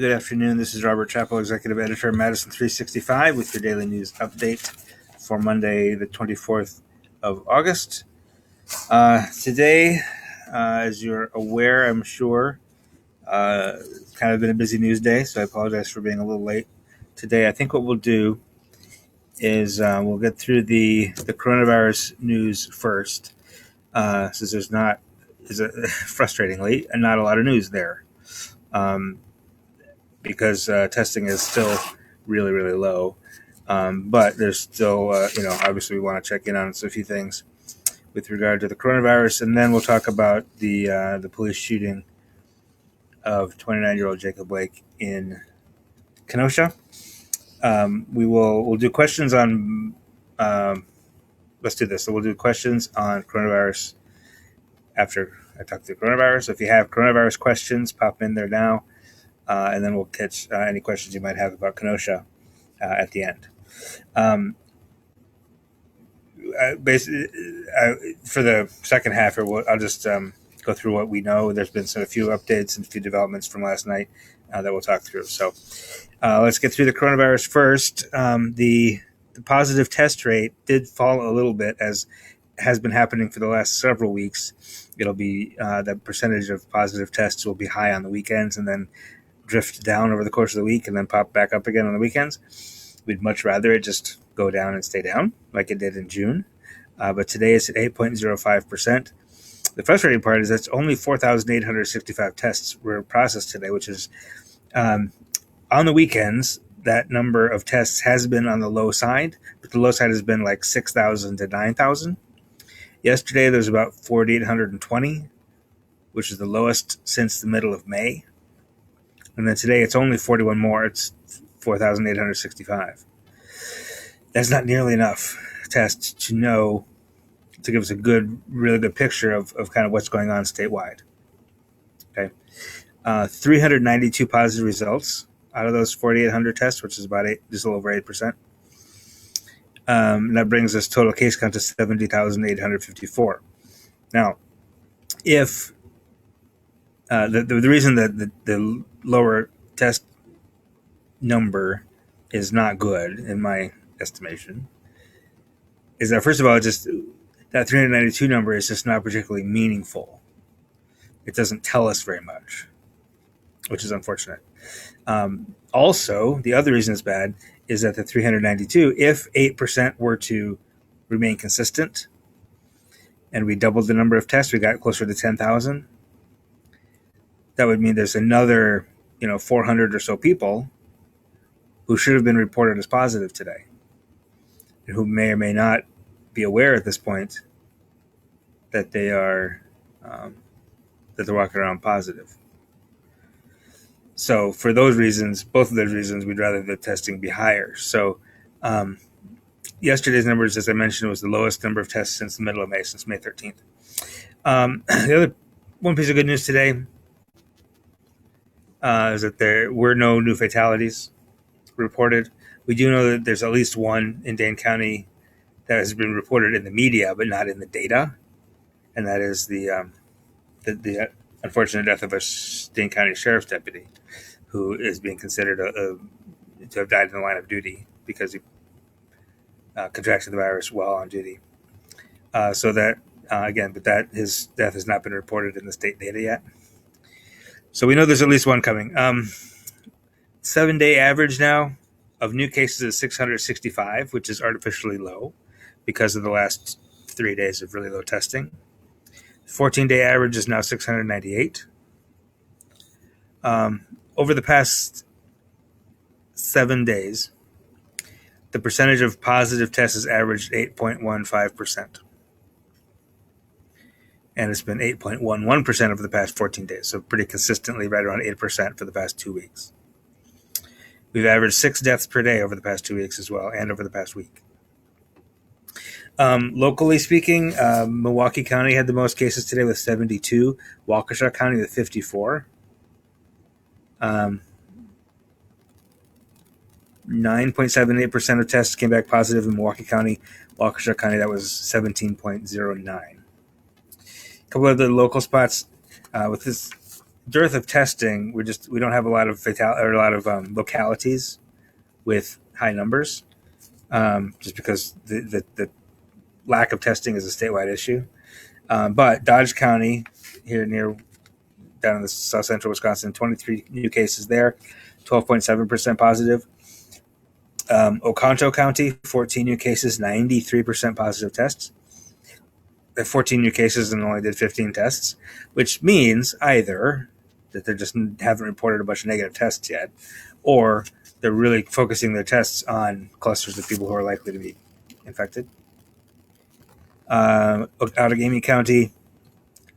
Good afternoon. This is Robert Chappell, Executive Editor of Madison365 with your daily news update for Monday, the 24th of August. Today, as you're aware, I'm sure, kind of been a busy news day, so I apologize for being a little late today. I think what we'll do is we'll get through the coronavirus news first, since there's frustratingly, not a lot of news there. Because testing is still really, really low. But there's still, obviously we want to check in on a few things with regard to the coronavirus. And then we'll talk about the police shooting of 29-year-old Jacob Blake in Kenosha. We'll do questions on, let's do this. So we'll do questions on coronavirus after I talk through coronavirus. So if you have coronavirus questions, pop in there now. And then we'll catch any questions you might have about Kenosha at the end. For the second half, I'll just go through what we know. There's been a few updates and a few developments from last night that we'll talk through. So let's get through the coronavirus first. The positive test rate did fall a little bit, as has been happening for the last several weeks. It'll be the percentage of positive tests will be high on the weekends and then drift down over the course of the week and then pop back up again on the weekends. We'd much rather it just go down and stay down like it did in June. But today it's at 8.05%. The frustrating part is that only 4,865 tests were processed today, which is on the weekends. That number of tests has been on the low side, but the low side has been like 6,000 to 9,000. Yesterday there was about 4,820, which is the lowest since the middle of May. And then today it's only 41 more. It's 4,865. That's not nearly enough tests to give us a really good picture of kind of what's going on statewide. Okay. 392 positive results out of those 4,800 tests, which is about just a little over 8%. And that brings us total case count to 70,854. Now, if the reason that the lower test number is not good, in my estimation, is that, first of all, just that 392 number is just not particularly meaningful. It doesn't tell us very much, which is unfortunate. Also, the other reason it's bad is that the 392, if 8% were to remain consistent and we doubled the number of tests, we got closer to 10,000, that would mean there's another 400 or so people who should have been reported as positive today and who may or may not be aware at this point that they're walking around positive. So for those reasons, both of those reasons, we'd rather the testing be higher. So yesterday's numbers, as I mentioned, was the lowest number of tests since the middle of May, since May 13th. The other one piece of good news today is that there were no new fatalities reported. We do know that there's at least one in Dane County that has been reported in the media, but not in the data, and that is the unfortunate death of a Dane County Sheriff's deputy, who is being considered to have died in the line of duty because he contracted the virus while on duty. So that but his death has not been reported in the state data yet. So we know there's at least one coming. 7-day average now of new cases is 665, which is artificially low because of the last 3 days of really low testing. 14-day average is now 698. Over the past 7 days, the percentage of positive tests has averaged 8.15%. And it's been 8.11% over the past 14 days, so pretty consistently right around 8% for the past 2 weeks. We've averaged 6 deaths per day over the past 2 weeks as well, and over the past week. Locally speaking, Milwaukee County had the most cases today with 72, Waukesha County with 54. 9.78% of tests came back positive in Milwaukee County. Waukesha County, that was 17.09. A couple of the local spots with this dearth of testing, we don't have a lot of localities with high numbers, just because the lack of testing is a statewide issue. But Dodge County, here down in the south central Wisconsin, 23 new cases there, 12.7% positive. Oconto County, 14 new cases, 93% positive tests. 14 new cases and only did 15 tests, which means either that they just haven't reported a bunch of negative tests yet, or they're really focusing their tests on clusters of people who are likely to be infected. Outagamie County,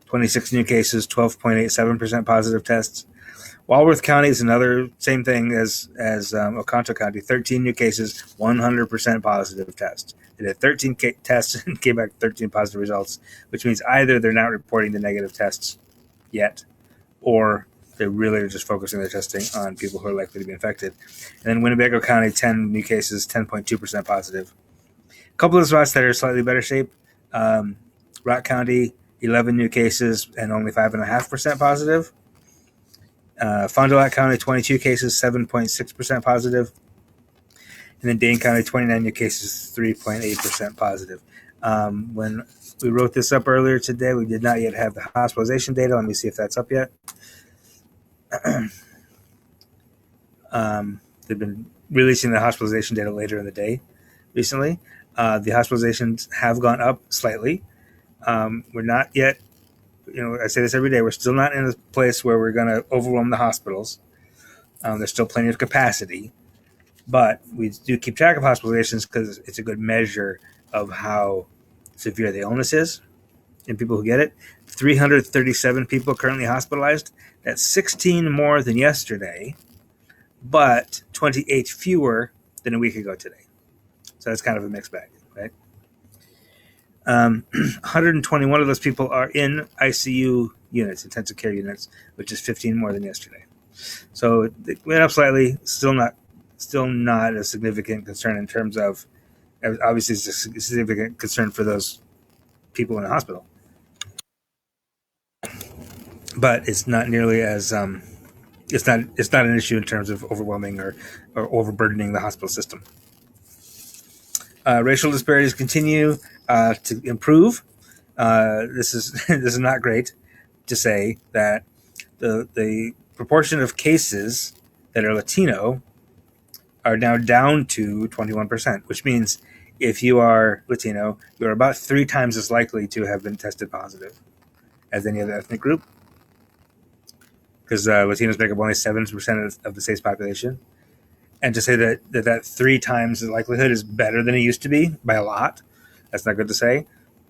26 new cases, 12.87% positive tests. Walworth County is another same thing as Oconto County, 13 new cases, 100% positive tests. They did 13 tests and came back 13 positive results, which means either they're not reporting the negative tests yet, or they really are just focusing their testing on people who are likely to be infected. And then Winnebago County, 10 new cases, 10.2% positive. A couple of spots that are slightly better shape. Rock County, 11 new cases and only 5.5% positive. Fond du Lac County, 22 cases, 7.6% positive. And then Dane County, 29 new cases, 3.8% positive. When we wrote this up earlier today, we did not yet have the hospitalization data. Let me see if that's up yet. They've been releasing the hospitalization data later in the day recently. The hospitalizations have gone up slightly. We're not yet, I say this every day, we're still not in a place where we're going to overwhelm the hospitals. There's still plenty of capacity, but we do keep track of hospitalizations because it's a good measure of how severe the illness is in people who get it. 337 people currently hospitalized. That's 16 more than yesterday, but 28 fewer than a week ago today. So that's kind of a mixed bag, right? 121 of those people are in ICU units, intensive care units, which is 15 more than yesterday. So it went up slightly, still not a significant concern in terms of, obviously it's a significant concern for those people in the hospital. But it's not nearly as, it's not an issue in terms of overwhelming or overburdening the hospital system. Racial disparities continue to improve. This is not great to say that the proportion of cases that are Latino are now down to 21%, which means if you are Latino, you're about 3 times as likely to have been tested positive as any other ethnic group, because Latinos make up only 7% of the state's population. And to say that 3 times the likelihood is better than it used to be by a lot, that's not good to say,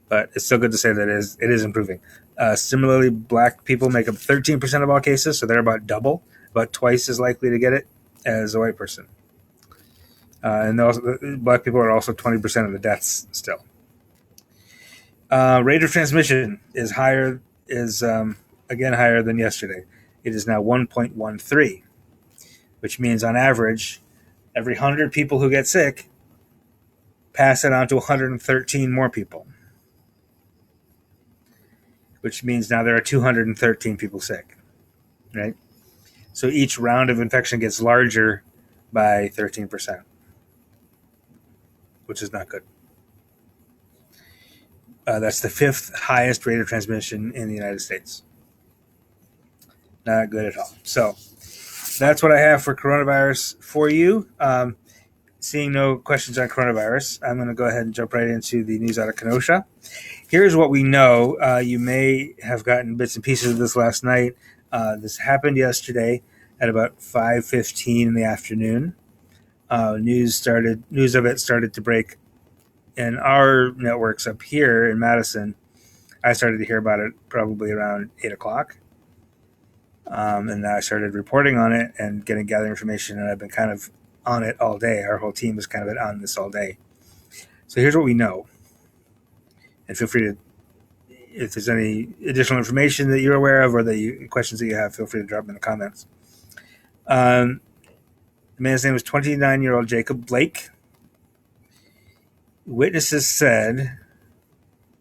but it's still good to say that it is improving. Similarly, black people make up 13% of all cases, so they're about twice as likely to get it as a white person. And also, black people are also 20% of the deaths still. Rate of transmission is again higher than yesterday. It is now 1.13, which means on average, every 100 people who get sick pass it on to 113 more people, which means now there are 213 people sick, right? So each round of infection gets larger by 13%, which is not good. That's the 5th highest rate of transmission in the United States. Not good at all. So that's what I have for coronavirus for you. Seeing no questions on coronavirus, I'm going to go ahead and jump right into the news out of Kenosha. Here's what we know. You may have gotten bits and pieces of this last night. This happened yesterday at about 5:15 in the afternoon. News of it started to break in our networks up here in Madison. I started to hear about it probably around 8 o'clock. And I started reporting on it and gathering information, and I've been kind of on it all day. Our whole team is kind of on this all day. So here's what we know. And feel free to, if there's any additional information that you're aware of or questions that you have, feel free to drop them in the comments. The man's name was 29-year-old Jacob Blake. Witnesses said,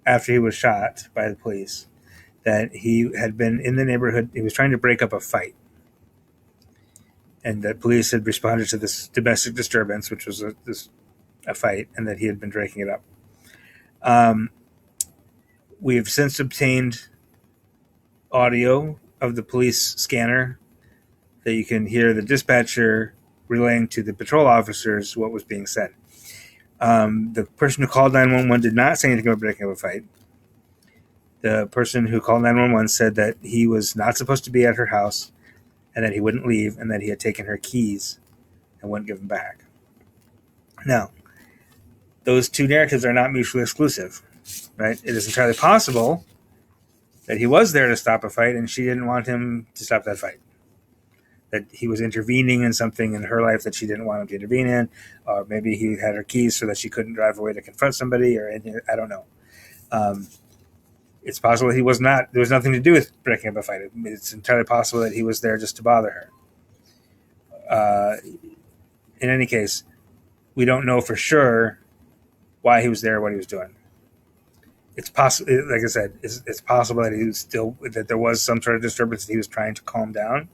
after he was shot by the police, that he had been in the neighborhood. He was trying to break up a fight, and that police had responded to this domestic disturbance, which was a fight, and that he had been breaking it up. We have since obtained audio of the police scanner that you can hear the dispatcher relaying to the patrol officers what was being said. The person who called 911 did not say anything about breaking up a fight. The person who called 911 said that he was not supposed to be at her house and that he wouldn't leave and that he had taken her keys and wouldn't give them back. Now, those two narratives are not mutually exclusive, right? It is entirely possible that he was there to stop a fight and she didn't want him to stop that fight. That he was intervening in something in her life that she didn't want him to intervene in, or maybe he had her keys so that she couldn't drive away to confront somebody, or anything. I don't know. It's possible he was not. There was nothing to do with breaking up a fight. It's entirely possible that he was there just to bother her. In any case, we don't know for sure why he was there, what he was doing. It's possible, like I said, it's possible that he was that there was some sort of disturbance that he was trying to calm down,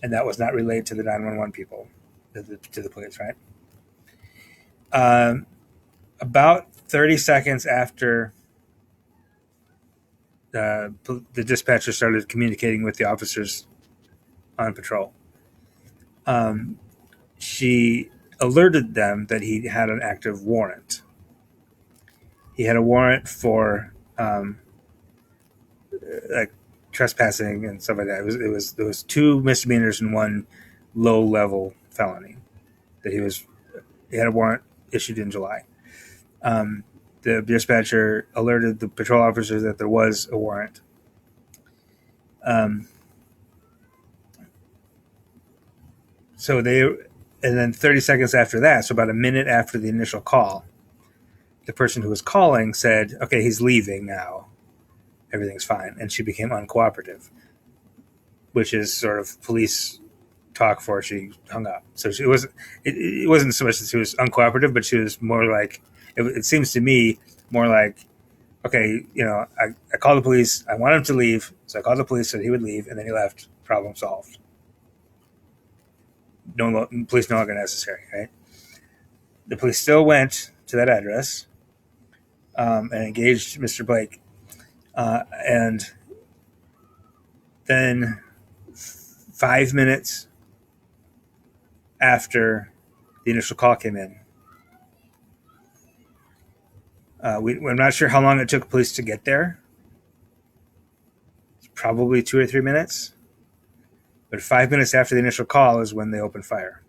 and that was not relayed to the 911 people, to the police, right? About 30 seconds after the dispatcher started communicating with the officers on patrol, she alerted them that he had an active warrant. He had a warrant for like trespassing and stuff like that. There was two misdemeanors and one low level felony that he had a warrant issued in July. The dispatcher alerted the patrol officers that there was a warrant. And then 30 seconds after that, so about a minute after the initial call, the person who was calling said, "Okay, he's leaving now. Everything's fine." And she became uncooperative, which is sort of police talk for she hung up. So it wasn't so much that she was uncooperative, but she was more like, it seems to me more like, okay, I called the police. I want him to leave. So I called the police so he would leave, and then he left. Problem solved. Police no longer necessary, right? The police still went to that address and engaged Mr. Blake. And then 5 minutes after the initial call came in, we're not sure how long it took police to get there. It's probably 2 or 3 minutes. But 5 minutes after the initial call is when they opened fire.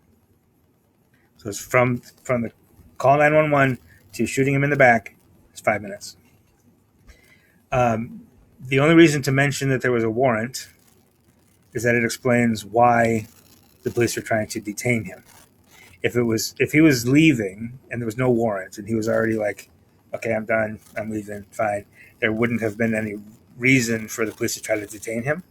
So it's from the call 911 to shooting him in the back, it's 5 minutes. The only reason to mention that there was a warrant is that it explains why the police are trying to detain him. If he was leaving and there was no warrant and he was already like, okay, I'm done, I'm leaving, fine, there wouldn't have been any reason for the police to try to detain him.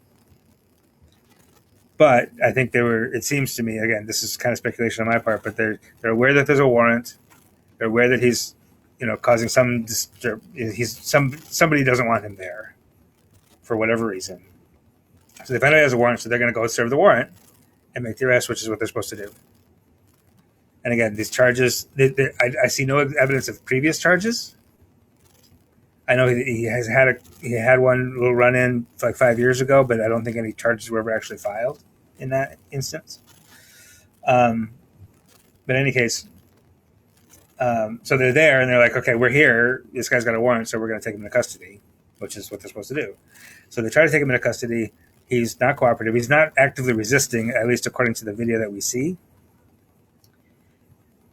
But I think it seems to me, again, this is kind of speculation on my part, but they're aware that there's a warrant. They're aware that he's, causing some somebody doesn't want him there for whatever reason. So they find out he has a warrant, so they're going to go serve the warrant and make the arrest, which is what they're supposed to do. And again, these charges, I see no evidence of previous charges. I know he had one little run-in like 5 years ago, but I don't think any charges were ever actually filed in that instance. But in any case, so they're there and they're like, okay, we're here. This guy's got a warrant, so we're going to take him into custody, which is what they're supposed to do. So they try to take him into custody. He's not cooperative. He's not actively resisting, at least according to the video that we see.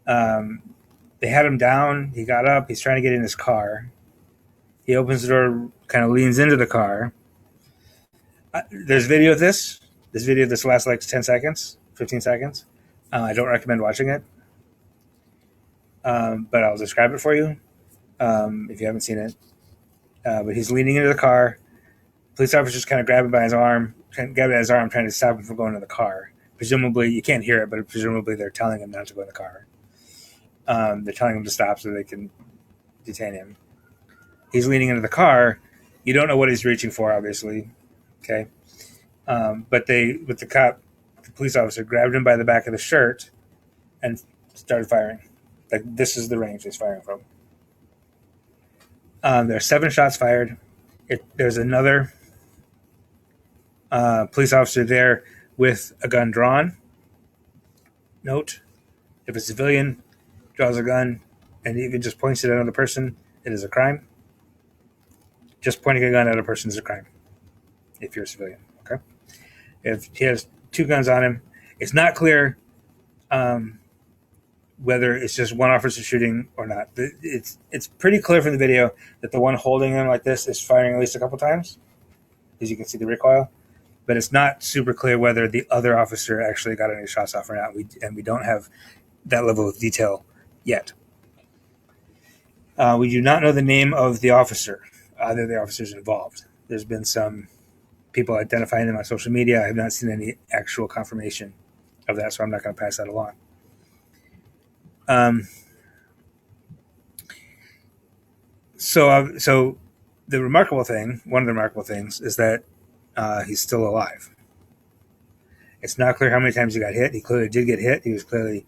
They had him down. He got up. He's trying to get in his car. He opens the door, kind of leans into the car. There's video of this. This video, this lasts like 10 seconds, 15 seconds. I don't recommend watching it. But I'll describe it for you if you haven't seen it. But he's leaning into the car. Police officers kind of grab him by his arm, trying to stop him from going to the car. Presumably, you can't hear it, but presumably they're telling him not to go in the car. They're telling him to stop so they can detain him. He's leaning into the car, You don't know what he's reaching for, obviously. Okay. But the police officer grabbed him by the back of the shirt and started firing. Like, this is the range he's firing from. There are 7 shots fired. There's another police officer there with a gun drawn. Note, if a civilian draws a gun and even just points it at another person, it is a crime. Just pointing a gun at a person is a crime if you're a civilian. Okay. If he has 2 guns on him, it's not clear whether it's just one officer shooting or not. It's pretty clear from the video that the one holding him like this is firing at least a couple times, as you can see the recoil. But it's not super clear whether the other officer actually got any shots off or not. We don't have that level of detail yet. We do not know the name of the officer, either of the officers involved. There's been some people identifying them on social media. I have not seen any actual confirmation of that, so I'm not going to pass that along. So the remarkable thing, one of the remarkable things, is that he's still alive. It's not clear how many times he got hit. He clearly did get hit. He was clearly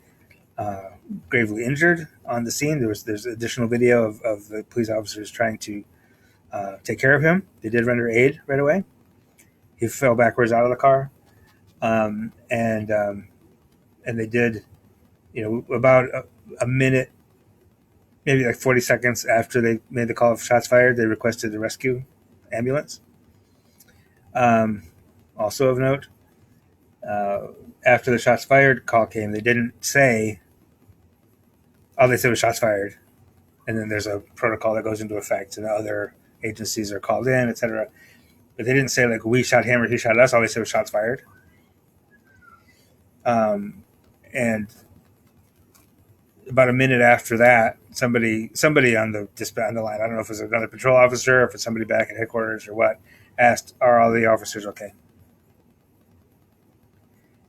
gravely injured on the scene. There's additional video of the police officers trying to take care of him. They did render aid right away. He fell backwards out of the car, and they did, about a minute, maybe like 40 seconds after they made the call of shots fired, they requested a rescue ambulance. Also of note, after the shots fired call came, they didn't say, all they said was shots fired, and then there's a protocol that goes into effect, and other agencies are called in, etc. But they didn't say, like, we shot him or he shot us. All they said was shots fired. And about a minute after that, somebody on the line, I don't know if it was another patrol officer or if it's somebody back at headquarters or what, asked, are all the officers okay?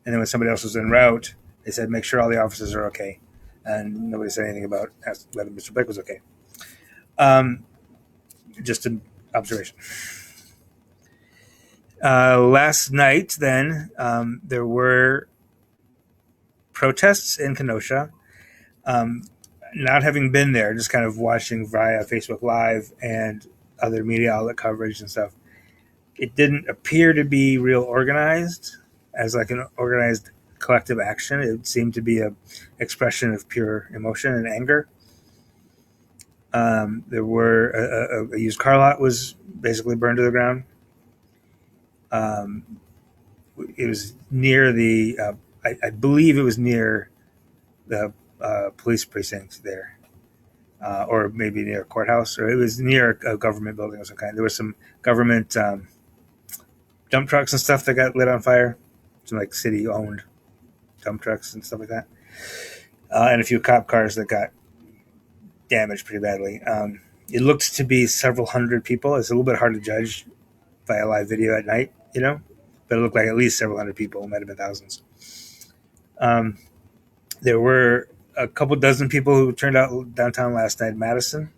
And then when somebody else was en route, they said, make sure all the officers are okay. And nobody said anything about whether Mr. Blake was okay. Just an observation. Last night, then, there were protests in Kenosha. Not having been there, just kind of watching via Facebook Live and other media outlet coverage and stuff, it didn't appear to be real organized, as like an organized collective action. It seemed to be an expression of pure emotion and anger. There were a used car lot was basically burned to the ground. It was near the, I believe it was near the police precinct there, or maybe near a courthouse, or it was near a government building of some kind. There was some government dump trucks and stuff that got lit on fire, some like city-owned dump trucks and stuff like that, and a few cop cars that got damaged pretty badly. It looked to be several hundred people. It's a little bit hard to judge via live video at night, but it looked like at least several hundred people. It might have been thousands. There were a couple dozen people who turned out downtown last night in Madison.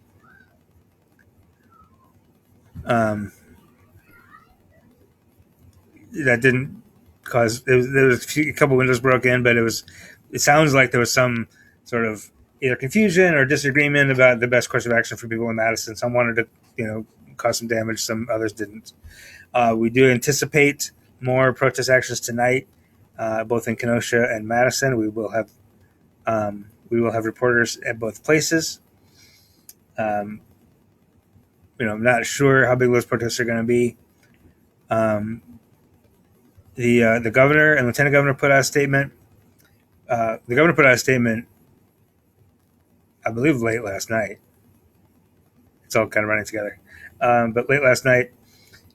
That didn't cause, there was a couple windows broke in, but it sounds like there was some sort of either confusion or disagreement about the best course of action for people in Madison. Some wanted to, cause some damage, some others didn't. We do anticipate more protest actions tonight, both in Kenosha and Madison. We will have reporters at both places. I'm not sure how big those protests are going to be. The governor and lieutenant governor put out a statement. The governor put out a statement, I believe, late last night. It's all kind of running together. But late last night,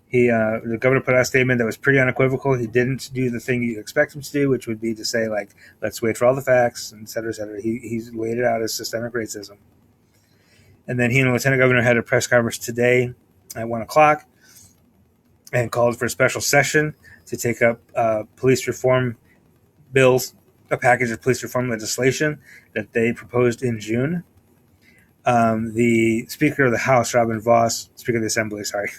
the governor put out a statement that was pretty unequivocal. He didn't do the thing you expect him to do, which would be to say, like, let's wait for all the facts, et cetera, et cetera. He's laid it out as systemic racism. And then he and the lieutenant governor had a press conference today at 1 o'clock and called for a special session to take up police reform bills, a package of police reform legislation that they proposed in June. The Speaker of the House, Robin Vos, Speaker of the Assembly, sorry.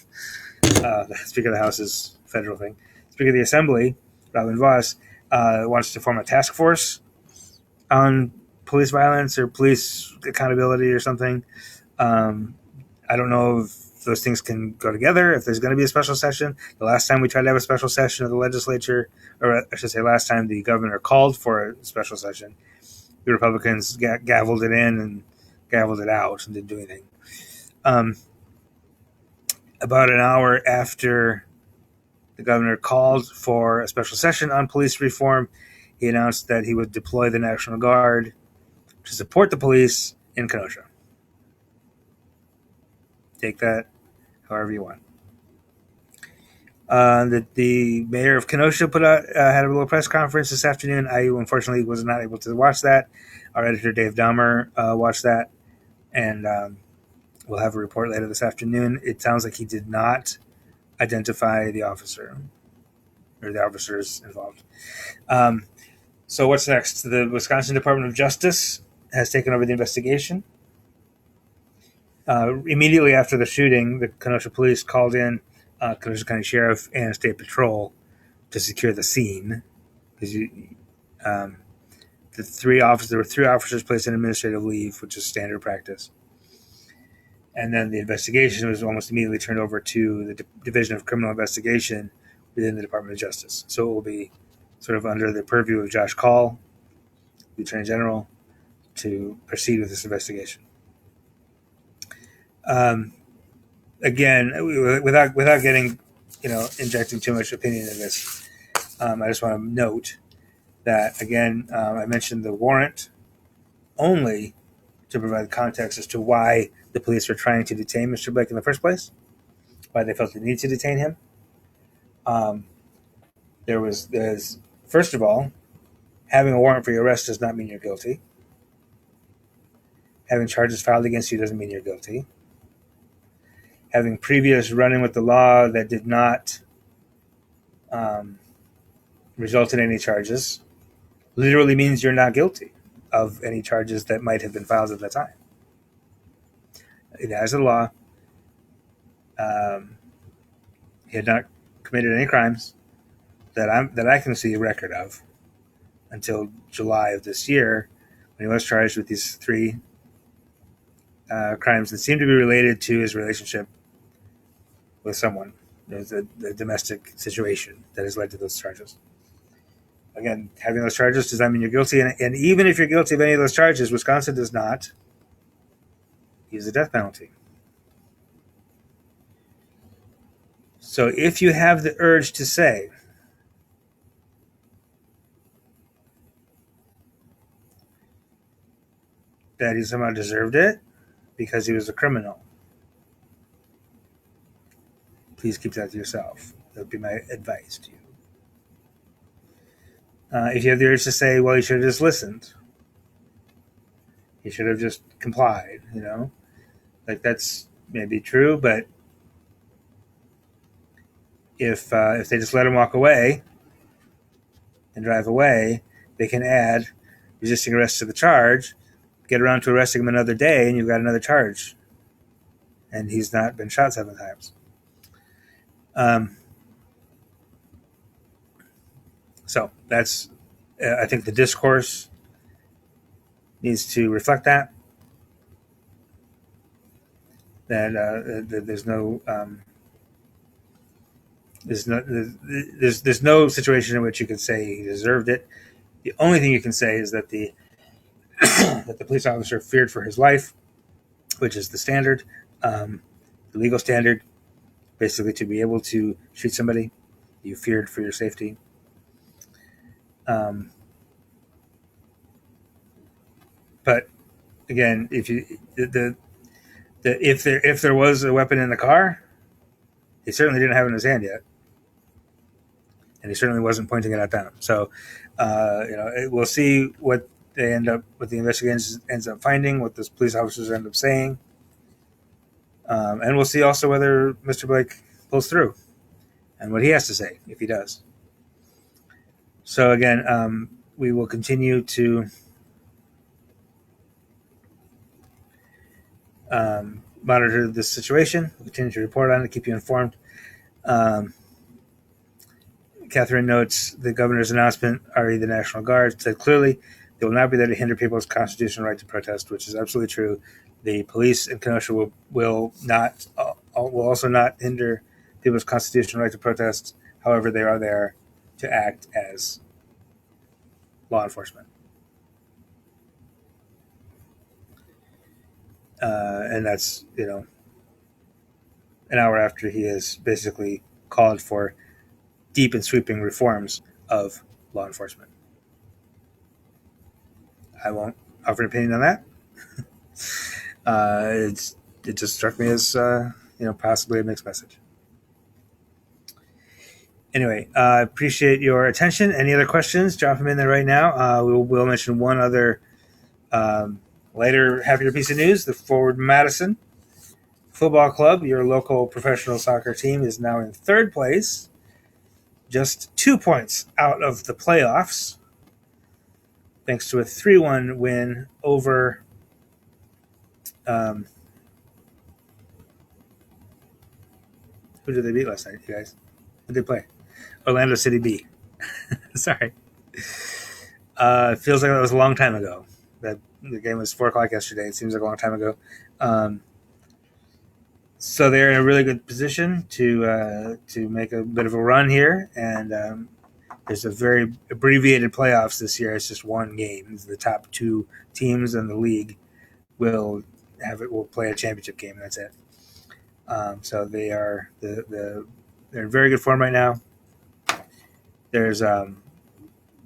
The Speaker of the House is a federal thing. Speaker of the Assembly, Robin Vos, wants to form a task force on police violence or police accountability or something. I don't know if those things can go together, if there's going to be a special session. The last time we tried to have a special session of the legislature, or I should say last time the governor called for a special session, the Republicans gavelled it in and gavelled it out and didn't do anything. About an hour after the governor called for a special session on police reform, he announced that he would deploy the National Guard to support the police in Kenosha. Take that however you want. The mayor of Kenosha had a little press conference this afternoon. I unfortunately was not able to watch that. Our editor Dave Dahmer watched that, and we'll have a report later this afternoon. It sounds like he did not identify the officer or the officers involved. So what's next? The Wisconsin Department of Justice has taken over the investigation. Immediately after the shooting, the Kenosha police called in Kenosha County Sheriff and State Patrol to secure the scene. Because there were three officers placed on administrative leave, which is standard practice. And then the investigation was almost immediately turned over to the Division of Criminal Investigation within the Department of Justice. So it will be sort of under the purview of Josh Call, the Attorney General, to proceed with this investigation. Again, without getting, injecting too much opinion in this, I just want to note that, again, I mentioned the warrant only to provide context as to why the police were trying to detain Mr. Blake in the first place, why they felt the need to detain him. There's first of all, having a warrant for your arrest does not mean you're guilty. Having charges filed against you doesn't mean you're guilty. Having previous running with the law that did not result in any charges literally means you're not guilty of any charges that might have been filed at that time. As a law, he had not committed any crimes that I can see a record of until July of this year, when he was charged with these three crimes that seem to be related to his relationship with someone. There's a domestic situation that has led to those charges. Again, having those charges does not mean you're guilty. And even if you're guilty of any of those charges, Wisconsin does not use the death penalty. So if you have the urge to say, that he somehow deserved it because he was a criminal, please keep that to yourself. That would be my advice to you. If you have the urge to say, well, he should have just listened, he should have just complied, like that's maybe true, but if they just let him walk away and drive away, they can add resisting arrest to the charge, get around to arresting him another day, and you've got another charge. And he's not been shot 7 times. So that's, I think the discourse needs to reflect that. That there's no situation in which you could say he deserved it. The only thing you can say is that the that the police officer feared for his life, which is the standard, the legal standard, basically to be able to shoot somebody, you feared for your safety. But again, if there was a weapon in the car, he certainly didn't have it in his hand yet, and he certainly wasn't pointing it at them. So, we'll see what the investigation ends up finding, what those police officers end up saying, and we'll see also whether Mr. Blake pulls through and what he has to say if he does. So again, we will continue to monitor this situation. We'll continue to report on it, keep you informed. Catherine notes the governor's announcement, re the National Guard, said clearly they will not be there to hinder people's constitutional right to protest, which is absolutely true. The police in Kenosha will also not hinder people's constitutional right to protest. However, they are there to act as law enforcement. And that's, an hour after he has basically called for deep and sweeping reforms of law enforcement. I won't offer an opinion on that. It just struck me as possibly a mixed message. Anyway, appreciate your attention. Any other questions? Drop them in there right now. We'll mention one other later happier piece of news. The Forward Madison Football Club, your local professional soccer team, is now in third place, just 2 points out of the playoffs, thanks to a 3-1 win over who did they beat last night, you guys? Who did they play? Orlando City B. Sorry. It feels like that was a long time ago. The game was 4 o'clock yesterday. It seems like a long time ago. So they're in a really good position to make a bit of a run here, and there's a very abbreviated playoffs this year. It's just one game. The top 2 teams in the league will play a championship game. And that's it. So they are they're in very good form right now. There's a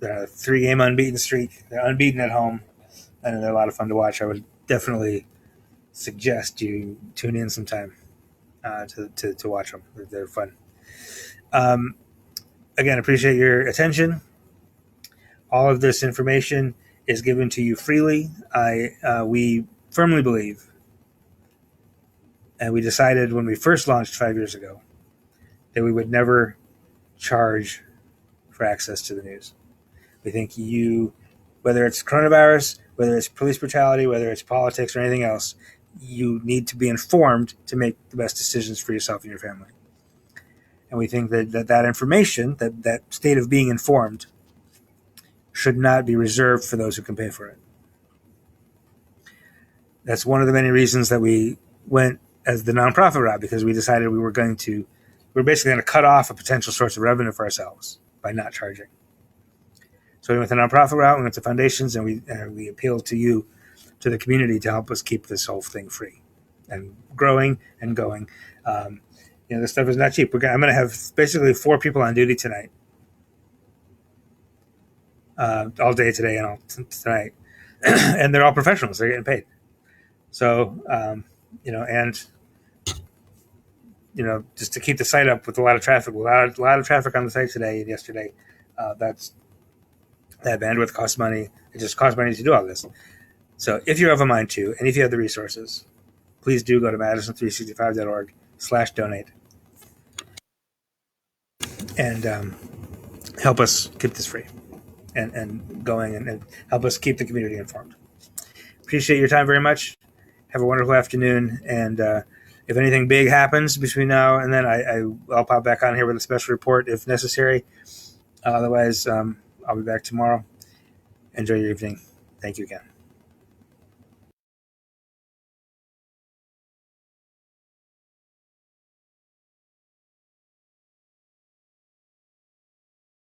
3-game unbeaten streak. They're unbeaten at home, and they're a lot of fun to watch. I would definitely suggest you tune in sometime to watch them. They're fun. Again, appreciate your attention. All of this information is given to you freely. We firmly believe, and we decided when we first launched 5 years ago, that we would never charge for access to the news. We think whether it's coronavirus, whether it's police brutality, whether it's politics or anything else, you need to be informed to make the best decisions for yourself and your family. And we think that information, that state of being informed, should not be reserved for those who can pay for it. That's one of the many reasons that we went as the nonprofit route, because we decided we were basically going to cut off a potential source of revenue for ourselves by not charging. So we went the nonprofit route, we went to foundations, and we appealed to you, to the community, to help us keep this whole thing free and growing and going. This stuff is not cheap. I'm going to have basically 4 people on duty tonight, all day today and all tonight, and they're all professionals. They're getting paid. So, just to keep the site up with a lot of traffic, on the site today and yesterday, that bandwidth costs money. It just costs money to do all this. So if you have a mind to, and if you have the resources, please do go to Madison365.org/donate and help us keep this free and going, and help us keep the community informed. Appreciate your time very much. Have a wonderful afternoon. And if anything big happens between now and then, I'll pop back on here with a special report if necessary. Otherwise, I'll be back tomorrow. Enjoy your evening. Thank you again.